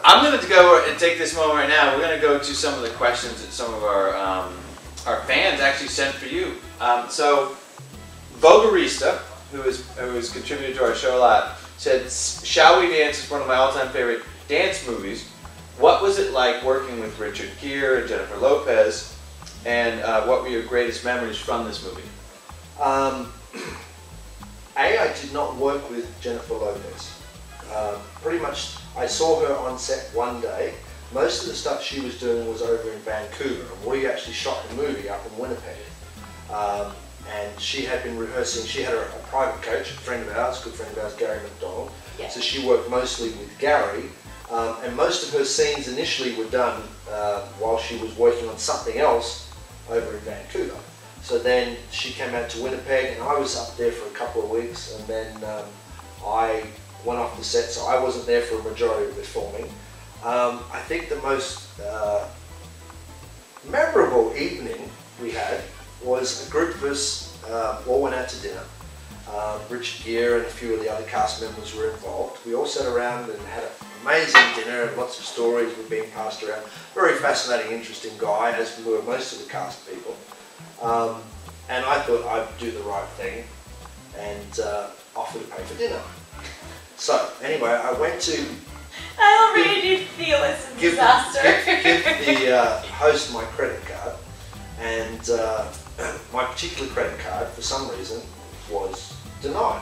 I'm going to go and take this moment right now. We're going to go to some of the questions that some of our fans actually sent for you. So, Vogarista, who has contributed to our show a lot, said, "Shall We Dance is one of my all-time favorite dance movies. What was it like working with Richard Gere and Jennifer Lopez, and what were your greatest memories from this movie?" I did not work with Jennifer Lopez. Pretty much, I saw her on set one day. Most of the stuff she was doing was over in Vancouver, and we actually shot the movie up in Winnipeg. And she had been rehearsing. She had a private coach, a friend of ours, good friend of ours, Gary McDonald. Yeah. So she worked mostly with Gary, and most of her scenes initially were done while she was working on something else over in Vancouver. So then she came out to Winnipeg, and I was up there for a couple of weeks, and then I went off the set, so I wasn't there for a majority of the filming. I think the most memorable evening we had was a group of us all went out to dinner. Richard Gere and a few of the other cast members were involved. We all sat around and had an amazing dinner, and lots of stories were being passed around. Very fascinating, interesting guy, as were most of the cast people. And I thought I'd do the right thing and offer to pay for dinner. So anyway, I went to I already feel it's a disaster. Give the host my credit card, and my particular credit card, for some reason, was denied.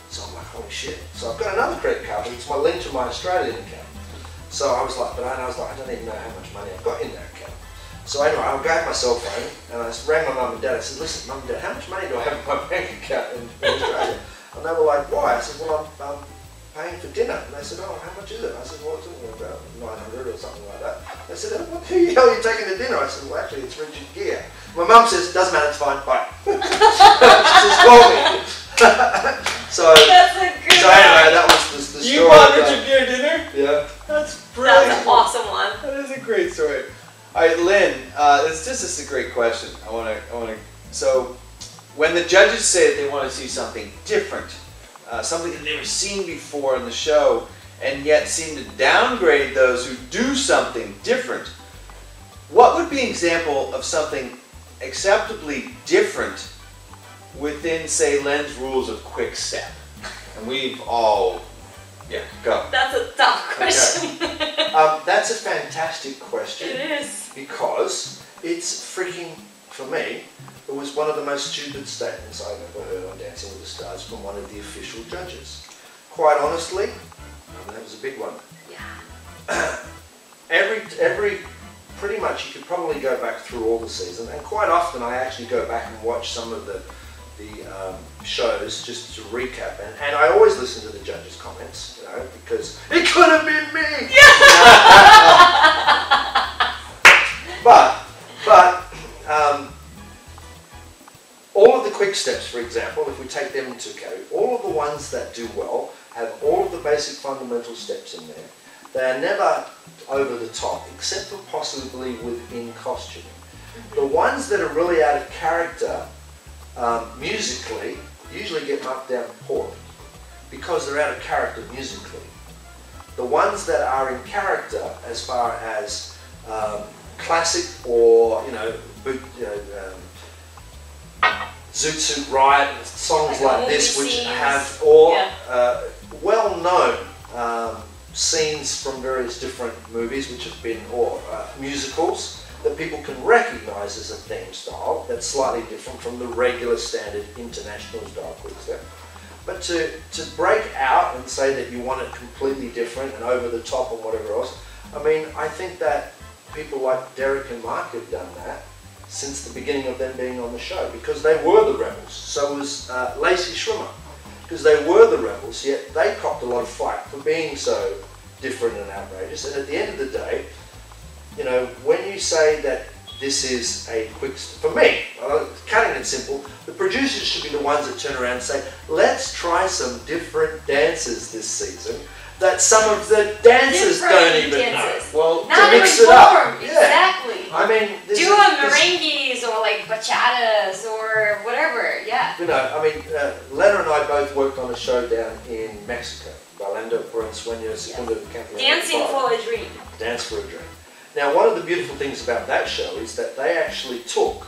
So I'm like, holy shit. So I've got another credit card, but it's my link to my Australian account. So I was like, I don't even know how much money I've got in that account. So anyway, I grabbed my cell phone and I rang my mum and dad. I said, listen, mum and dad, how much money do I have in my bank account in Australia? And they were like, why? I said, well, I'm paying for dinner. And they said, oh, how much is it? I said, well, it's about 900 or something like that. They said, what the hell are you taking to dinner? I said, well, actually, it's Richard Gere. My mum says, doesn't matter, it's fine, bye. She says, call me. So anyway, that was the story. You bought Richard Gere dinner? Yeah. That's brilliant. That's an awesome one. That is a great story. All right, Lynn, this is a great question. I want to. So, when the judges say that they want to see something different, something they've never seen before in the show, and yet seem to downgrade those who do something different, what would be an example of something acceptably different within, say, Lynn's rules of quick step? And we've all, yeah, go. That's a tough question. Okay. That's a fantastic question. It is. Because it's freaking, for me, it was one of the most stupid statements I've ever heard on Dancing with the Stars from one of the official judges. Quite honestly, that was a big one. Yeah. Pretty much, you could probably go back through all the season, and quite often I actually go back and watch some of the shows just to recap, and I always listen to the judges' comments, you know, because it could have been me. But all of the quick steps, for example, if we take them into account, all of the ones that do well have all of the basic fundamental steps in there. They are never over the top, except for possibly within costuming. The ones that are really out of character musically usually get marked down poorly because they're out of character musically. The ones that are in character as far as classic or Zoot Suit Riot, songs like this, which have all well-known scenes from various different movies which have been, or musicals that people can recognise as a theme style that's slightly different from the regular standard international style quick step. But to break out and say that you want it completely different and over the top and whatever else, I mean, I think that people like Derek and Mark have done that since the beginning of them being on the show, because they were the rebels. So was Lacey Schwimmer, because they were the rebels, yet they copped a lot of flack for being so different and outrageous. And at the end of the day, you know, when you say that this is a quick, for me, cutting it simple, the producers should be the ones that turn around and say, let's try some different dances this season that some of the dancers don't even know. Well, now to mix it up. Exactly. I mean, do a merengues or like bachatas or whatever. Yeah. You know, I mean, Lena and I both worked on a show down in Mexico, sognando por un sueño segundo campeonato. Dancing for a dream. Dance for a Dream. Now, one of the beautiful things about that show is that they actually took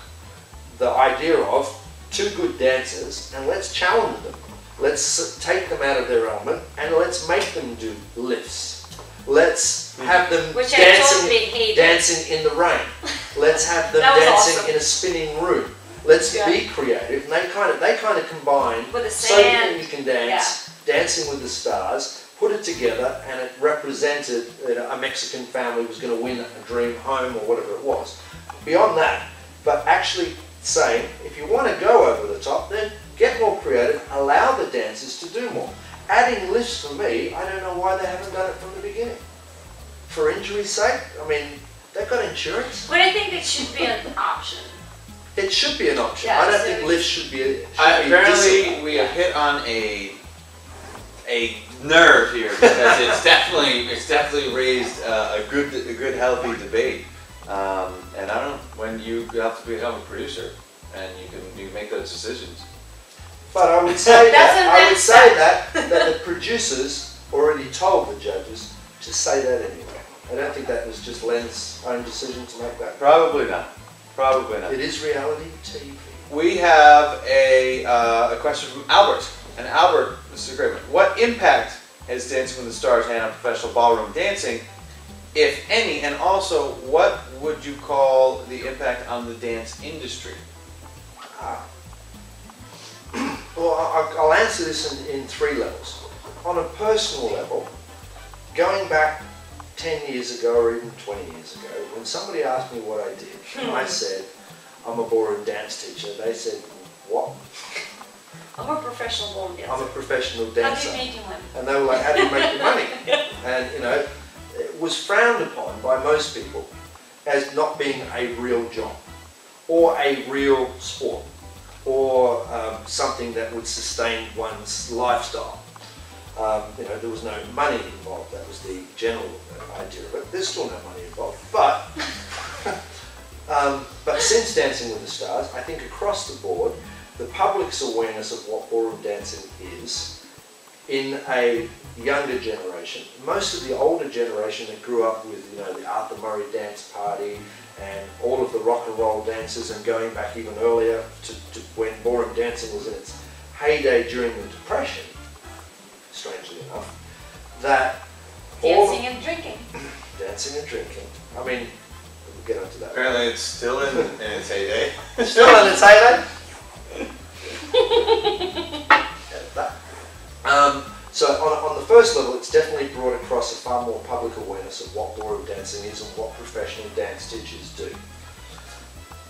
the idea of two good dancers and let's challenge them. Let's take them out of their element and let's make them do lifts. Let's have them dancing in the rain. Let's have them dancing in a spinning room. Let's be creative. And they kind of combined with the So You Can Dance, Dancing with the Stars, put it together, and it represented a Mexican family was going to win a dream home or whatever it was. Beyond that, but actually saying, if you want to go over the top, then get more creative, allow the dancers to do more. Adding lifts for me, I don't know why they haven't done it from the beginning. For injury's sake, I mean, they've got insurance. But I think it should be an option. It should be an option. Yeah, I don't think lifts should be apparently, we have hit on a nerve here because it's definitely raised a good healthy debate. And I don't know, when you have to become a producer and you can make those decisions. But I would say that the producers already told the judges to say that anyway. I don't think that was just Len's own decision to make that. Probably not. Probably not. It is reality TV. We have a question from Albert. And Albert, this is a great one. What impact has Dancing with the Stars had on professional ballroom dancing, if any? And also, what would you call the impact on the dance industry? Well, I'll answer this in three levels. On a personal level, going back 10 years ago or even 20 years ago, when somebody asked me what I did, and I said, I'm a ballroom dance teacher, they said, what? I'm a professional ballroom dancer. I'm a professional dancer. How do you make your money? And they were like, how do you make your money? And, it was frowned upon by most people as not being a real job or a real sport or something that would sustain one's lifestyle. There was no money involved. That was the general idea of it. There's still no money involved. But since Dancing with the Stars, I think across the board, the public's awareness of what ballroom dancing is in a younger generation. Most of the older generation that grew up with, the Arthur Murray dance party and all of the rock and roll dances, and going back even earlier to when ballroom dancing was in its heyday during the Depression, strangely enough, that dancing and drinking. Dancing and drinking. I mean, we'll get onto that. Apparently it's still in its heyday. Still in its heyday? So on the first level, it's definitely brought across a far more public awareness of what ballroom dancing is and what professional dance teachers do.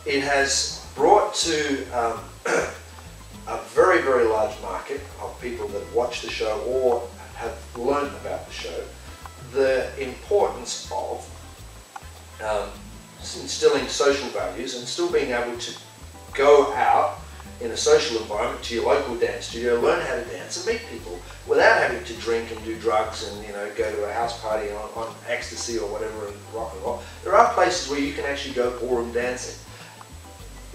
It has brought to a very, very large market of people that watch the show or have learned about the show the importance of instilling social values and still being able to go out in a social environment to your local dance studio, learn how to dance and meet people without having to drink and do drugs and go to a house party on ecstasy or whatever and rock and roll. There are places where you can actually go ballroom dancing.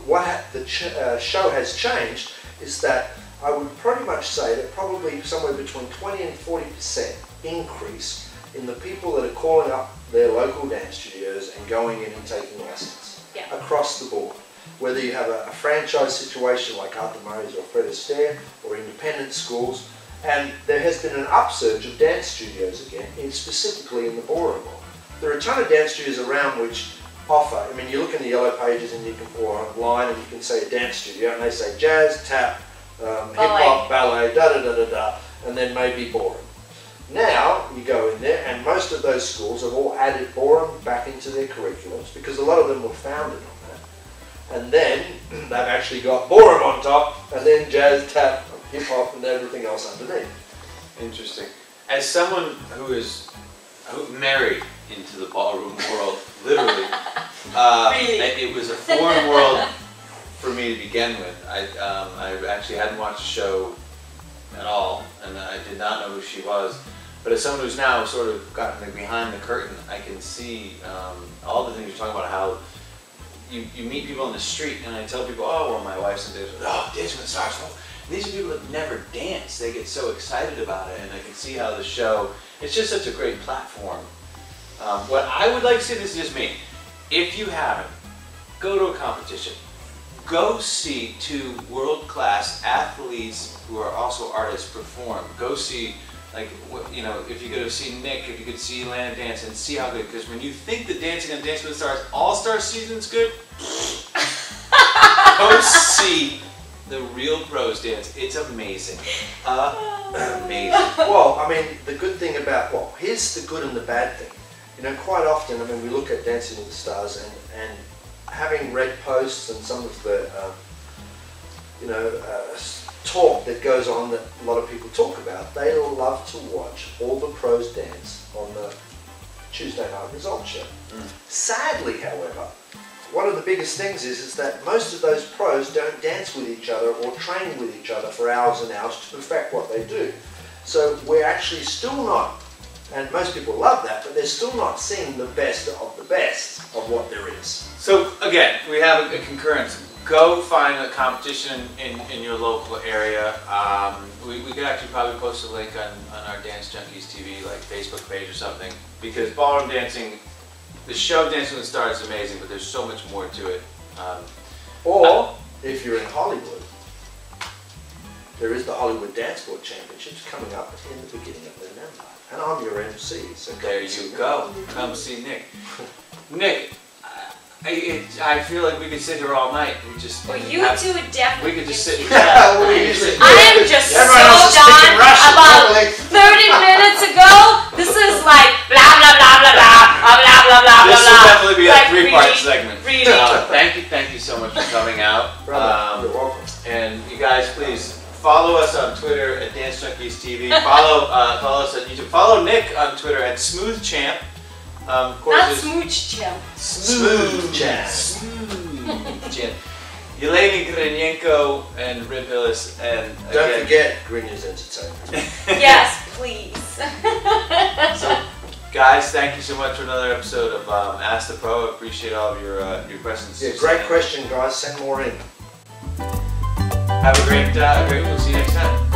What the show has changed is that I would pretty much say that probably somewhere between 20 and 40% increase in the people that are calling up their local dance studios and going in and taking lessons across the board. Whether you have a franchise situation like Arthur Murray's or Fred Astaire or independent schools, and there has been an upsurge of dance studios again, specifically in the ballroom world. There are a ton of dance studios around which offer, I mean, you look in the yellow pages and you can go online and you can say a dance studio and they say jazz, tap, hip-hop, ballet, da-da-da-da-da, and then maybe ballroom. Now, you go in there and most of those schools have all added ballroom back into their curriculums because a lot of them were founded on that. And then they've actually got ballroom on top and then jazz, tap, hip-hop and everything else underneath. Interesting. As someone who is married into the ballroom world, literally, it was a foreign world for me to begin with. I actually hadn't watched the show at all, and I did not know who she was. But as someone who's now sort of gotten behind the curtain, I can see all the things you're talking about, how you meet people on the street, and I tell people, oh, well, my wife's in Dancing with the Stars. And these are people that never dance. They get so excited about it, and I can see how the show, it's just such a great platform. What I would like to see, this is just me, if you haven't, go to a competition. Go see two world-class athletes who are also artists perform. Go see, like, you know, if you go to see Nick, if you could see Lana dance and see how good, because when you think that Dancing on Dancing with the Stars All-Star season's good, go see the real pros dance. It's amazing. Amazing. Well, I mean, the good thing about, well, here's the good and the bad thing. You know, quite often, I mean, we look at Dancing with the Stars and having read posts and some of the, talk that goes on that a lot of people talk about, they love to watch all the pros dance on the Tuesday night results show. Sadly, however, one of the biggest things is that most of those pros don't dance with each other or train with each other for hours and hours to perfect what they do. So we're actually still not, and most people love that, but they're still not seeing the best of what there is. So again, we have a concurrence. Go find a competition in your local area. We could actually probably post a link on our Dance Junkies TV like Facebook page or something, because ballroom dancing, the show Dancing with the Stars is amazing, but there's so much more to it. Or if you're in Hollywood, there is the Hollywood Dance Board Championships coming up in the beginning of November. And I'm your MC, so there you go. Come see Nick. Nick, I feel like we could sit here all night. We just well, you two would definitely. We could just sit. I am just so done. About 30 minutes ago, this is like blah blah blah blah blah blah blah blah blah. This will definitely be a like 3-part segment. Really. Thank you so much for coming out. You're welcome. And you guys, please follow us on Twitter at DanceJunkiesTV. Follow us on YouTube. Follow Nick on Twitter at SmoothChamp. Of course, not Smooch Champ. Smooth Champ. Smooth Champ. Yelena Grinyenko and Rib Hillis, and don't forget Grinya's Entertainment. Yes, please. So, guys, thank you so much for another episode of Ask the Pro. I appreciate all of your questions. Yeah, great question, guys. Send more in. Have a great week. We'll see you next time.